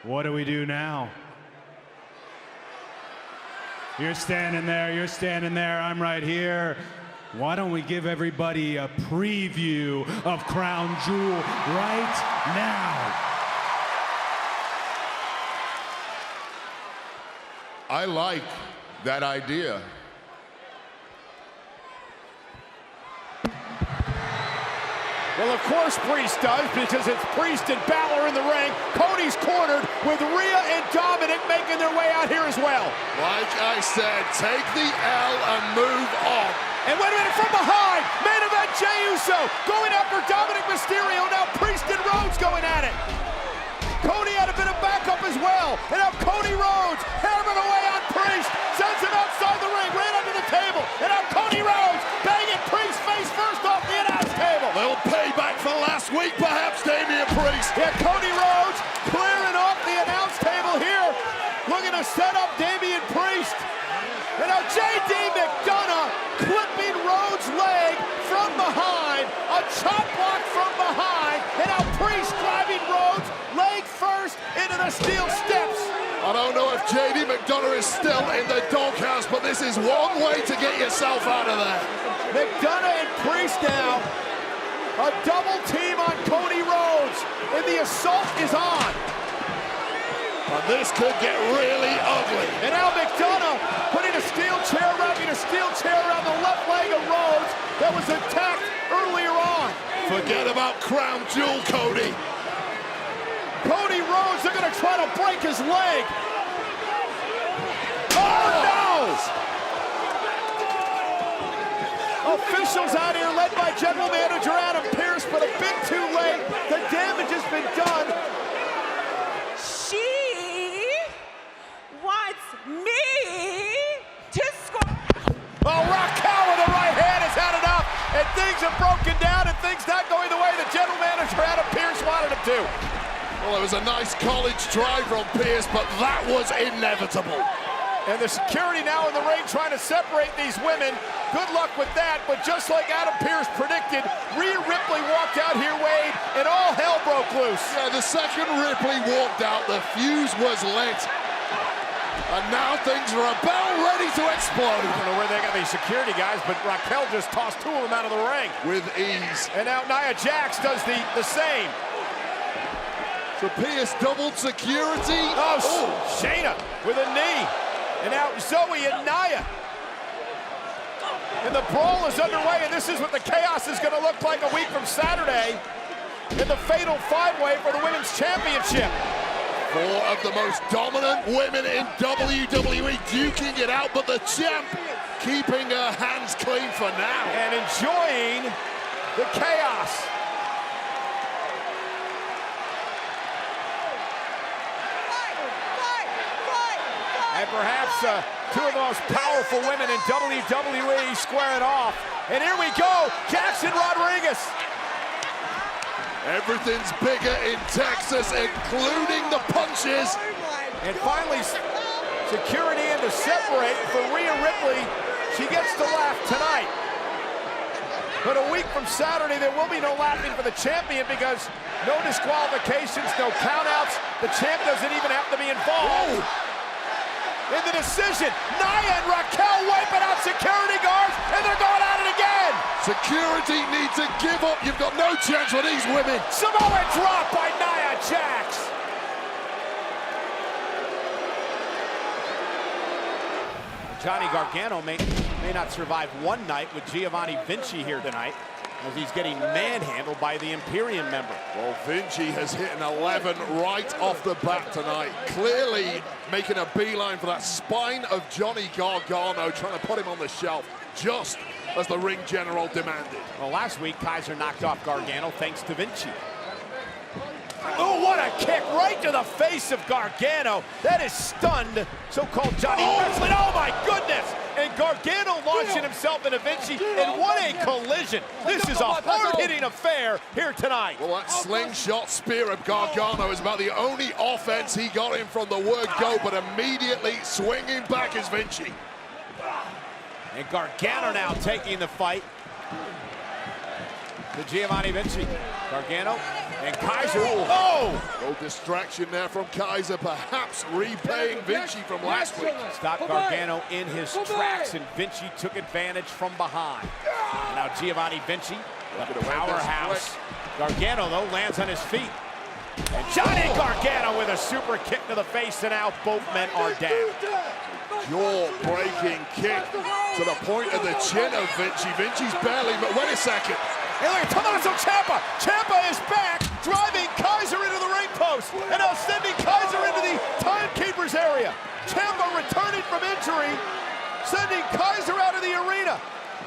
What do we do now? You're standing there, I'm right here. Why don't we give everybody a preview of Crown Jewel right now? I like that idea. Well, of course Priest does, because it's Priest and Balor in the ring. Cody's cornered with Rhea and Dominic making their way out here as well. Like I said, take the L and move on. And wait a minute, from behind, main event Jey Uso going after Dominic Mysterio. Now Priest and Rhodes going at it. Cody had a bit of backup as well. And now Cody Rhodes hammering away on Priest. Sends him outside the ring, right under the table. And now Cody Rhodes banging Priest face first off the announce table. Little payback for last week, perhaps, Damian Priest. Yeah, Cody Rhodes clearing off the announce table here. Looking to set up Damian Priest. And now J.D. McDonagh clipping Rhodes' leg from behind. A chop block from behind. And now Priest driving Rhodes leg first into the steel steps. I don't know if J.D. McDonagh is still in the doghouse, but this is one way to get yourself out of there. McDonagh and Priest now. A double team on Cody Rhodes. And the assault is on. And this could get really ugly. And now McDonagh putting a steel chair, wrapping a steel chair around the left leg of Rhodes that was attacked earlier on. Forget about Crown Jewel, Cody. Cody Rhodes, they're gonna try to break his leg. Oh no! Officials out here led by General Manager Adam Pearce, but a bit too late. The damage has been done. Oh, Raquel with the right hand has had enough, and things have broken down, and things not going the way the general manager Adam Pearce wanted him to. Well, it was a nice college drive from Pearce, but that was inevitable. And the security now in the ring trying to separate these women. Good luck with that, but just like Adam Pearce predicted, Rhea Ripley walked out here, Wade, and all hell broke loose. Yeah, the second Ripley walked out, the fuse was lit. And now things are about ready to explode. I don't know where they got these security guys, but Raquel just tossed two of them out of the ring. With ease. And now Nia Jax does the same. So Pearce doubled security. Oh, Shayna with a knee. And now Zoe and Nia. And the brawl is underway, and this is what the chaos is going to look like a week from Saturday in the fatal five-way for the Women's Championship. Four of the most dominant women in WWE duking it out, but the champ keeping her hands clean for now. And enjoying the chaos. And perhaps two of the most powerful women in WWE square it off. And here we go, Jackson Rodriguez. Everything's bigger in Texas, including the punches. And finally, security in to separate for Rhea Ripley. She gets to laugh tonight. But a week from Saturday, there will be no laughing for the champion because no disqualifications, no countouts. The champ doesn't even have to be involved. In the decision, Nia and Raquel wiping out security guards, and they're going at it again. Security need to give up. You've got no chance for these women. Samoa drop by Nia Jax. Johnny Gargano may not survive one night with Giovanni Vinci here tonight, as he's getting manhandled by the Imperium member. Well, Vinci has hit an 11 right off the bat tonight. Clearly making a beeline for that spine of Johnny Gargano, trying to put him on the shelf, just as the ring general demanded. Well, last week, Kaiser knocked off Gargano thanks to Vinci. Oh, what a kick right to the face of Gargano. That is stunned so-called Johnny Wrestling. Oh, my goodness. And Gargano launching himself into Vinci, and what a collision. This is a hard-hitting affair here tonight. Well, that slingshot spear of Gargano is about the only offense he got in from the word go, but immediately swinging back is Vinci. And Gargano now taking the fight to Giovanni Vinci. Gargano and Kaiser. Oh! No distraction there from Kaiser, perhaps repaying Vinci from last week. Stopped Gargano in his tracks, and Vinci took advantage from behind. And now Giovanni Vinci, the powerhouse. Gargano, though, lands on his feet. And Johnny Gargano with a super kick to the face, and now both men are down. Jaw-breaking kick to the point of the chin of Vinci. Vinci's barely, but wait a second. Hey, look at Tommaso Ciampa. Ciampa is back, driving Kaiser into the ring post, and now sending Kaiser into the timekeeper's area. Ciampa returning from injury, sending Kaiser out of the arena.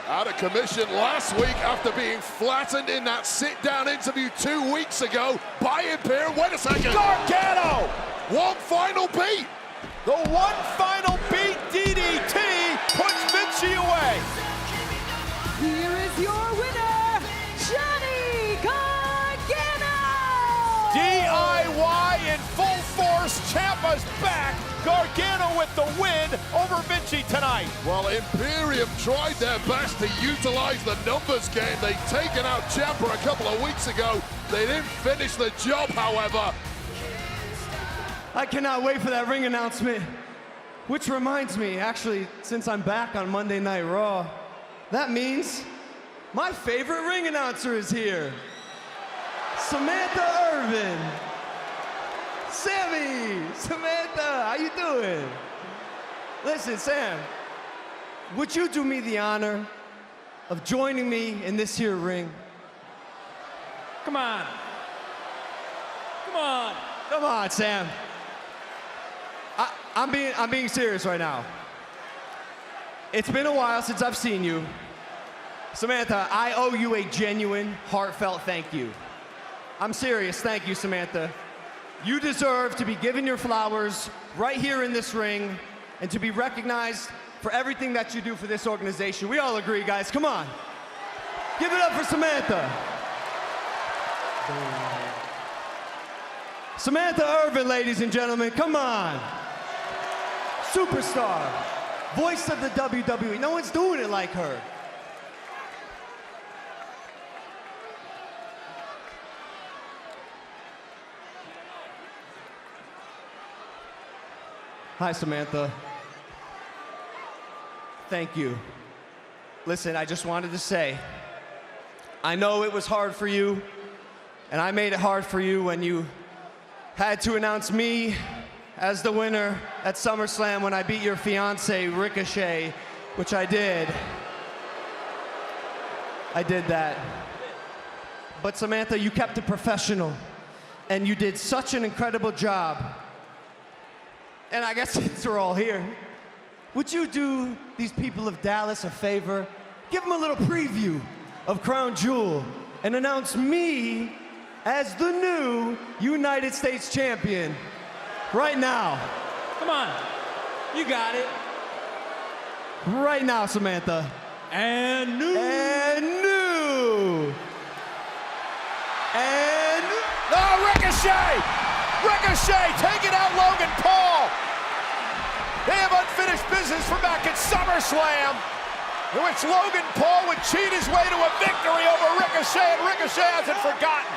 Out of commission last week after being flattened in that sit-down interview 2 weeks ago by Imperium. Wait a second. Gargano! One final beat. The one final beat DDT puts Vinci away. Here is your winner, Johnny Gargano! DIY in full force. Ciampa's back. Gargano with the win over Vinci tonight. Well, Imperium tried their best to utilize the numbers game. They'd taken out Ciampa a couple of weeks ago. They didn't finish the job, however. I cannot wait for that ring announcement. Which reminds me, actually, since I'm back on Monday Night Raw, that means my favorite ring announcer is here. Samantha Irvin. Sammy, Samantha, how you doing? Listen, Sam, would you do me the honor of joining me in this here ring? Come on. Come on. Come on, Sam. I'm being serious right now. It's been a while since I've seen you. Samantha, I owe you a genuine, heartfelt thank you. I'm serious, thank you, Samantha. You deserve to be given your flowers right here in this ring and to be recognized for everything that you do for this organization. We all agree, guys, come on. Give it up for Samantha. Samantha Irvin, ladies and gentlemen, come on. Superstar, voice of the WWE. No one's doing it like her. Hi, Samantha. Thank you. Listen, I just wanted to say, I know it was hard for you, and I made it hard for you when you had to announce me as the winner at SummerSlam when I beat your fiance, Ricochet, which I did. I did that. But Samantha, you kept it professional, and you did such an incredible job. And I guess since we're all here, would you do these people of Dallas a favor? Give them a little preview of Crown Jewel and announce me as the new United States champion right now. Come on. You got it. Right now, Samantha. And new. And new. And Oh, Ricochet! Ricochet taking out Logan Paul. They have unfinished business from back at SummerSlam, in which Logan Paul would cheat his way to a victory over Ricochet, and Ricochet hasn't forgotten.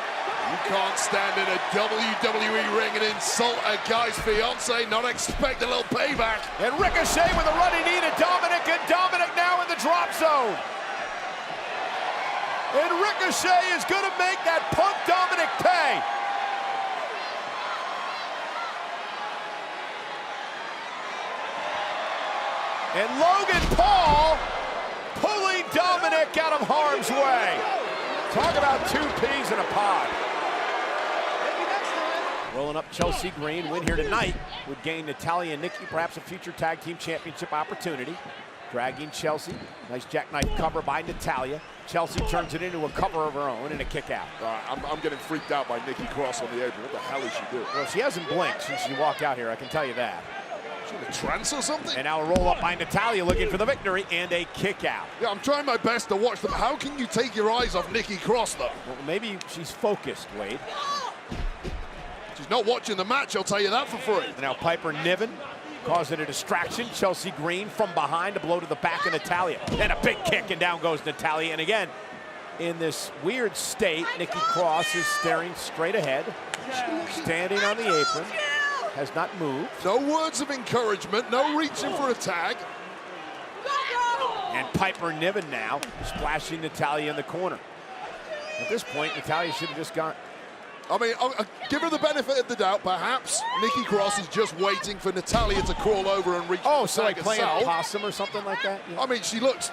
You can't stand in a WWE ring and insult a guy's fiance, not expect a little payback. And Ricochet with a running knee to Dominic, and Dominic now in the drop zone. And Ricochet is going to make that Punk Dominic pay. And Logan Paul pulling Dominic out of harm's way. Talk about two peas in a pod. Rolling up Chelsea Green, win here tonight would gain Natalya and Nikki perhaps a future tag team championship opportunity. Dragging Chelsea, nice jackknife cover by Natalya. Chelsea turns it into a cover of her own and a kick out. I'm getting freaked out by Nikki Cross on the apron. What the hell is she doing? Well, she hasn't blinked since she walked out here, I can tell you that. She in a trance or something? And now a roll up by Natalya looking for the victory and a kick out. Yeah, I'm trying my best to watch them. How can you take your eyes off Nikki Cross, though? Well, maybe she's focused, Wade. She's not watching the match, I'll tell you that for free. And now Piper Niven causing a distraction. Chelsea Green from behind, a blow to the back of Natalya. And a big kick, and down goes Natalya. And again, in this weird state. Nikki Cross is staring straight ahead, standing on the apron, has not moved. No words of encouragement, no reaching for a tag. And Piper Niven now splashing Natalya in the corner. At this point, Natalya should have just gone. I mean, I'll give her the benefit of the doubt. Perhaps Nikki Cross is just waiting for Natalya to crawl over and reach for the So tag like playing herself. possum or something like that? Yeah. I mean, she looks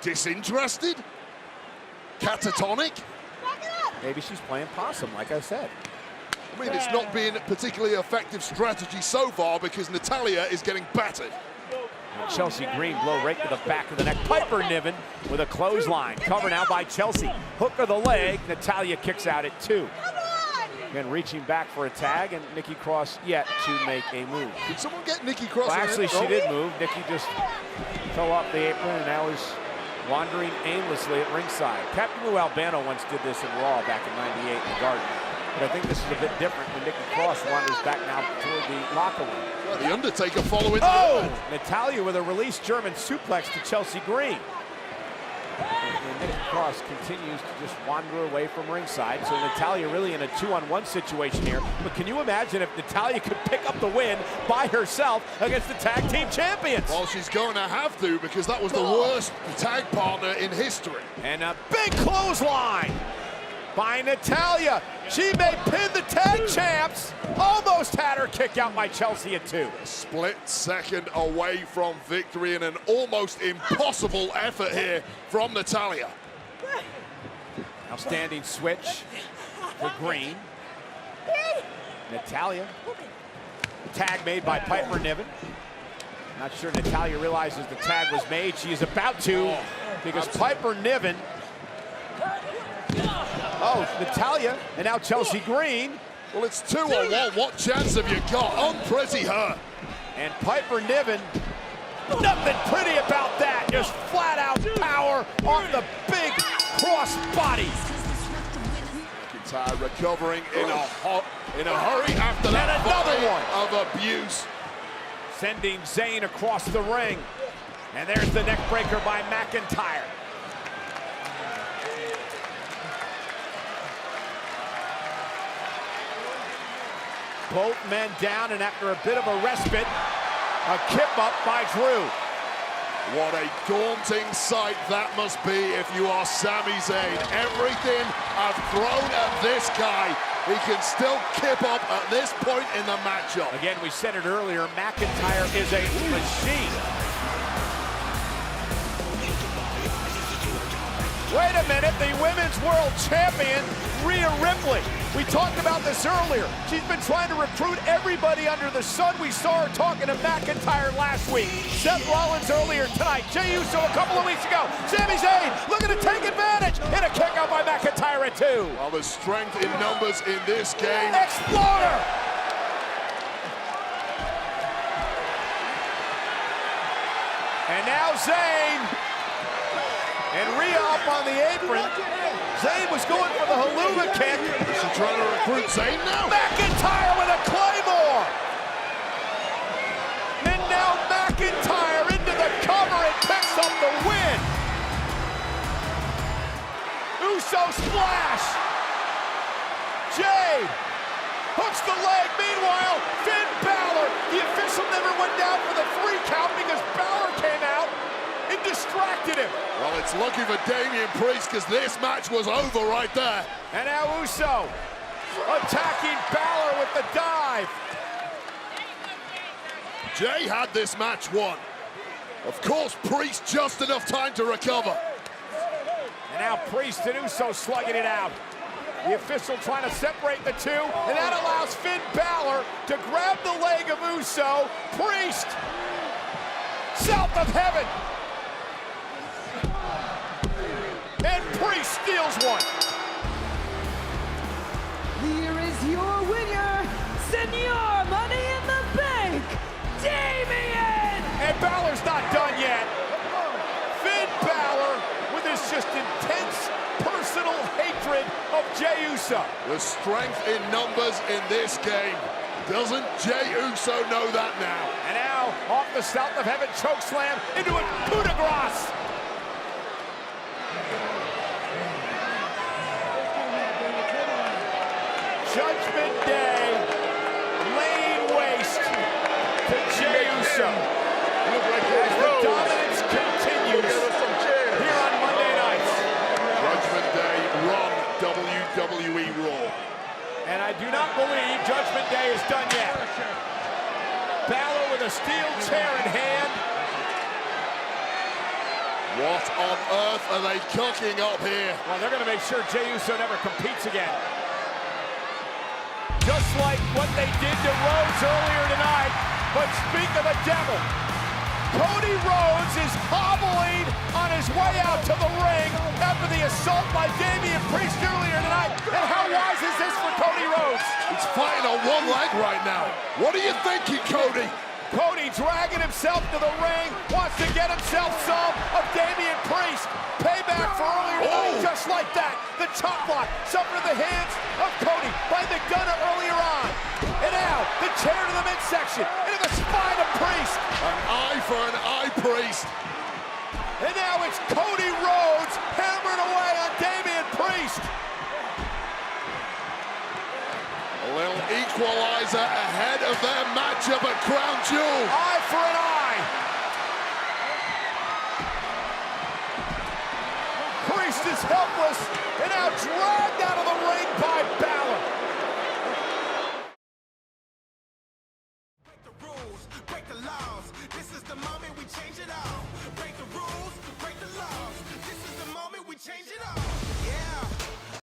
disinterested, catatonic. Maybe she's playing possum, like I said. I mean, it's not been a particularly effective strategy so far because Natalya is getting battered. And Chelsea Green blow right to the back of the neck. Piper Niven with a clothesline. Cover now by Chelsea. Hook of the leg. Natalya kicks out at 2. Again, reaching back for a tag, and Nikki Cross yet to make a move. Did someone get Nikki Cross? Well, in actually, it? she did move. Nikki just fell off the apron and now is wandering aimlessly at ringside. Captain Lou Albano once did this in Raw back in '98 in the Garden. But I think this is a bit different when Nikki Cross wanders back now toward the locker room. Well, the Undertaker following. Oh! Natalya with a release German suplex to Chelsea Green. And Nikki Cross continues to just wander away from ringside. So Natalya really in a 2-on-1 situation here. But can you imagine if Natalya could pick up the win by herself against the tag team champions? Well, she's going to have to because that was the worst tag partner in history. And a big clothesline by Natalya. She may pin the tag champs. Almost had her kick out by Chelsea at 2. Split second away from victory and an almost impossible effort here from Natalya. Now standing switch for Green. Natalya. Tag made by Piper Niven. Not sure Natalya realizes the tag was made. She is about to because Piper Niven. Oh, Natalya, and now Chelsea Green. Well, it's 2-on-1. What chance have you got? Unpretty her. And Piper Niven, nothing pretty about that. Just flat out power off the big cross body. McIntyre recovering in a hurry after that And another volley of abuse. Sending Zayn across the ring. And there's the neck breaker by McIntyre. Both men down, and after a bit of a respite, a kip up by Drew. What a daunting sight that must be if you are Sami Zayn. Everything I've thrown at this guy, he can still kip up at this point in the matchup. Again, we said it earlier, McIntyre is a machine. Wait a minute, the Women's World Champion, Rhea Ripley. We talked about this earlier. She's been trying to recruit everybody under the sun. We saw her talking to McIntyre last week. Seth Rollins earlier tonight. Jey Uso a couple of weeks ago. Sami Zayn looking to take advantage. And a kick out by McIntyre at 2. Well, there's strength in numbers in this game. Exploder! And now Zayn. And Rhea up on the apron. Zayn was going for the Helluva kick. Is she trying to recruit Zayn now? McIntyre with a Claymore. And now McIntyre into the cover and picks up the win. Uso splash. Jey hooks the leg. Meanwhile, Finn Balor. The official never went down for the 3 count because Balor came out and distracted him. Well, it's lucky for Damian Priest because this match was over right there. And now Uso attacking Balor with the dive. Jey had this match won. Of course, Priest just enough time to recover. And now Priest and Uso slugging it out. The official trying to separate the 2, and that allows Finn Balor to grab the leg of Uso. Priest, south of heaven. And Priest steals one. Here is your winner, Senor Money in the Bank, Damian! And Balor's not done yet. Finn Balor with his just intense personal hatred of Jey Uso. The strength in numbers in this game. Doesn't Jey Uso know that now? And now off the south of heaven chokeslam into a coup de grace. Uso. As the dominance continues here on Monday nights. Judgment Day run WWE Raw. And I do not believe Judgment Day is done yet. Balor with a steel chair in hand. What on earth are they cooking up here? Well, they're going to make sure Jey Uso never competes again. Just like what they did to Rhodes earlier tonight. But speak of the devil, Cody Rhodes is hobbling on his way out to the ring after the assault by Damian Priest earlier tonight. And how wise is this for Cody Rhodes? He's fighting on one leg right now. What are you thinking, Cody? Cody dragging himself to the ring, wants to get himself some of Damian Priest. Payback for earlier tonight, just like that. The chop block, suffered in the hands of Cody by McDonough earlier on. And now, the chair to the midsection, into the spine of Priest. An eye for an eye, Priest. And now it's Cody Rhodes hammering away on Damian Priest. A little equalizer ahead of their matchup at Crown Jewel. Eye for an eye. Priest is helpless and now dragged out of the ring by Balor. Break the rules, break the laws. This is the moment we change it all. Break the rules, break the laws. This is the moment we change it all.